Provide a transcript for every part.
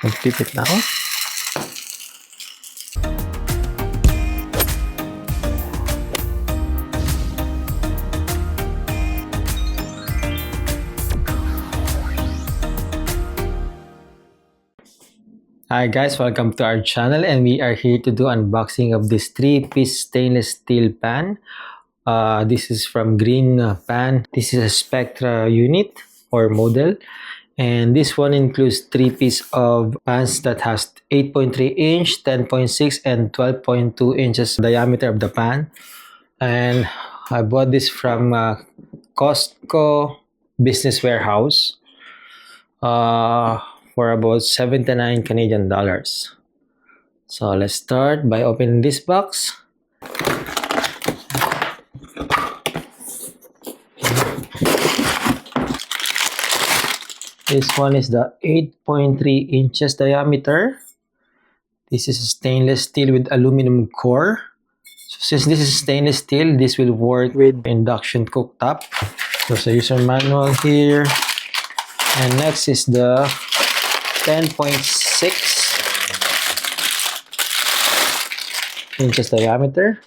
Flip it now. Hi guys, welcome to our channel, and we are here to do unboxing of this 3-piece stainless steel pan. This is from Green Pan. This is a Spectra unit or model, and this one includes 3-piece of pans that has 8.3 inch, 10.6 and 12.2 inches diameter of the pan. And I bought this from Costco Business Warehouse for about 79 Canadian dollars. So let's start by opening this box. This one is the 8.3 inches diameter. This is stainless steel with aluminum core. So since this is stainless steel, this will work with induction cooktop. There's a user manual here. And next is the 10.6 inches diameter.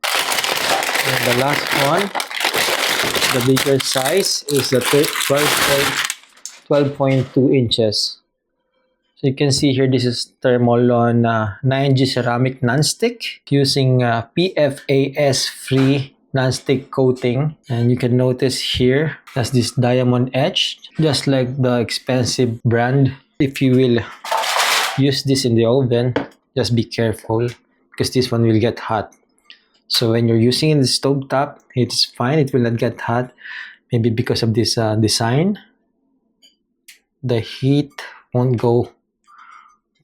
And the last one, the bigger size, is the 12.2 inches. So you can see here, this is Thermolon 9G ceramic nonstick using PFAS free nonstick coating. And you can notice here that's this diamond edge, just like the expensive brand. If you will use this in the oven, just be careful because this one will get hot. So when you're using it in the stove top, it's fine, it will not get hot. Maybe because of this design, the heat won't go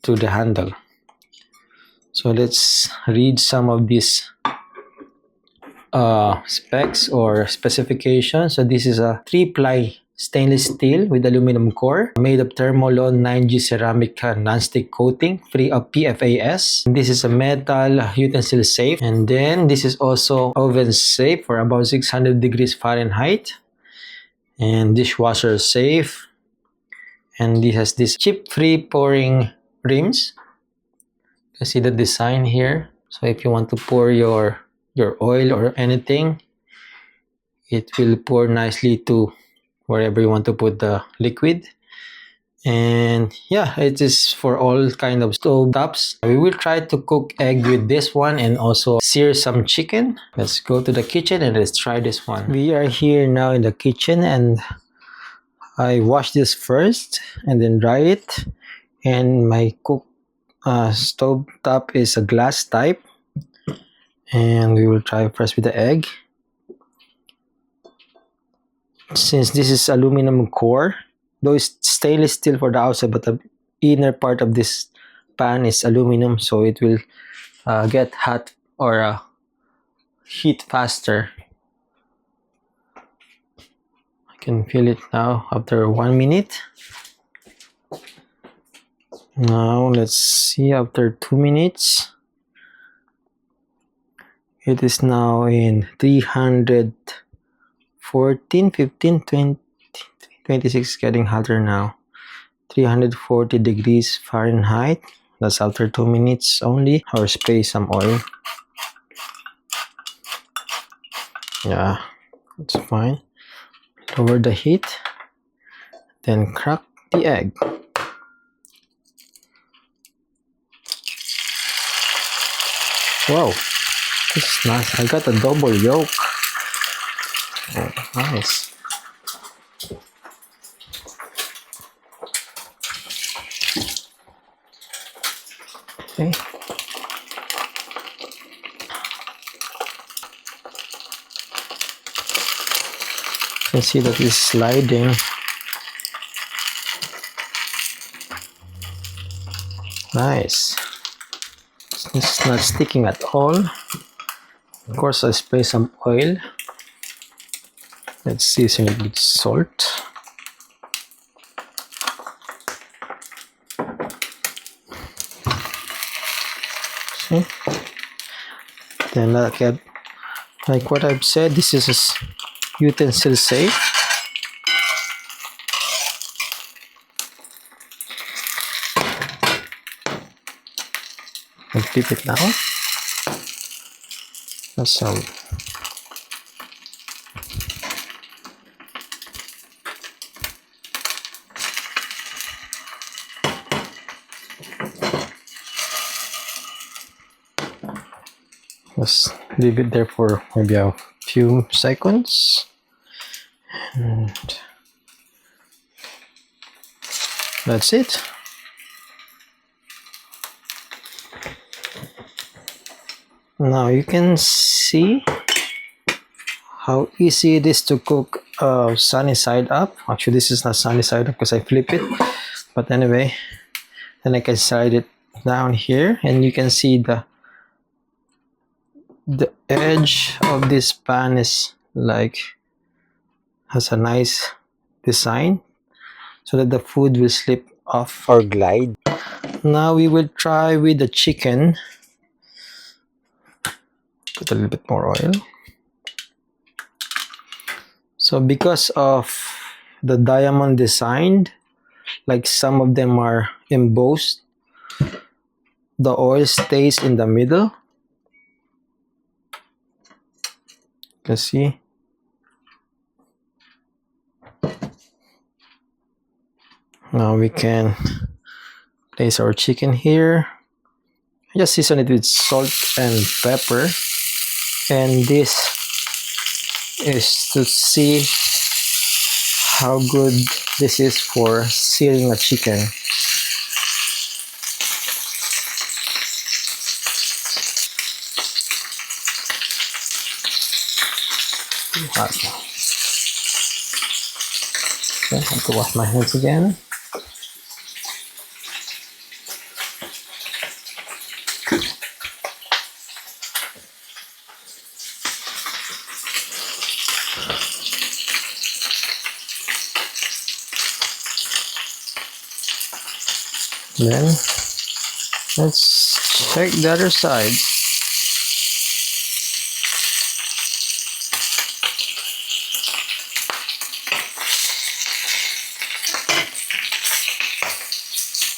through the handle. So let's read some of these specs or specifications. So this is a 3-ply stainless steel with aluminum core made of Thermolon 9G ceramic nonstick coating free of PFAS. And this is a metal utensil safe, and then this is also oven safe for about 600 degrees Fahrenheit, and dishwasher safe. And this has this chip free pouring rims. You can see the design here. So if you want to pour your oil or anything, it will pour nicely to wherever you want to put the liquid. And yeah, it is for all kind of stove tops. We will try to cook egg with this one and also sear some chicken. Let's go to the kitchen and let's try this one. We are here now in the kitchen, and I wash this first and then dry it. And my stove top is a glass type. And we will try first with the egg. Since this is aluminum core, though it's stainless steel for the outside, but the inner part of this pan is aluminum, so it will get hot or heat faster. I can feel it now after 1 minute. Now let's see after 2 minutes. It is now in 314, 15, 20, 26, getting hotter now. 340 degrees Fahrenheit. That's after 2 minutes only. Or spray some oil. Yeah, that's fine. Lower the heat. Then crack the egg. Wow. This is nice. I got a double yolk. Oh, nice. Okay. You can see that it's sliding. Nice. It's not sticking at all. Of course, I spray some oil. Let's season it with salt. See? Then like what I've said, this is a utensil safe. I'll flip it now. That's how. Just leave it there for maybe a few seconds. And that's it. Now you can see how easy it is to cook sunny side up. Actually, this is not sunny side up because I flip it. But anyway, then I can slide it down here, and you can see the edge of this pan is like has a nice design so that the food will slip off or glide. Now we will try with the chicken. Put a little bit more oil. So because of the diamond design, like some of them are embossed, the oil stays in the middle. You can see. Now we can place our chicken here. Just season it with salt and pepper. And this is to see how good this is for searing a chicken. Okay, I have to wash my hands again. Then let's check the other side.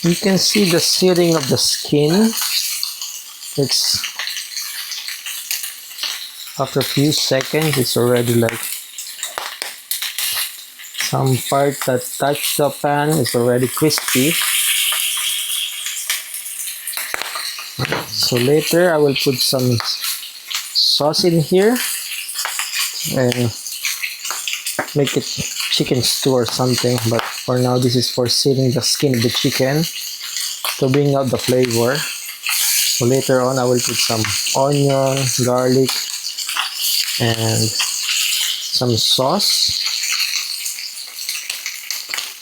You can see the searing of the skin. It's after a few seconds, it's already like some part that touched the pan is already crispy. So later I will put some sauce in here and make it chicken stew or something, but for now this is for searing the skin of the chicken to bring out the flavor. So later on I will put some onion, garlic, and some sauce.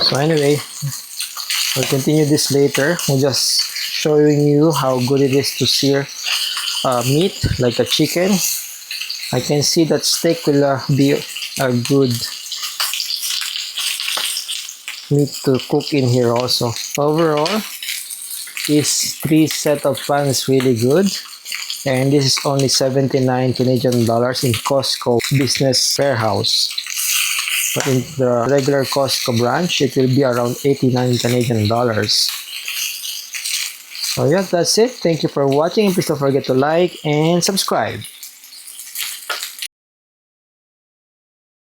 So anyway, we'll continue this later. I'm just showing you how good it is to sear meat like a chicken. I can see that steak will be a good meat to cook in here also. Overall, this 3 set of pan is really good, and this is only 79 Canadian dollars in Costco Business Warehouse. But in the regular Costco branch, it will be around 89 Canadian dollars. So yeah, that's it. Thank you for watching. Please don't forget to like and subscribe.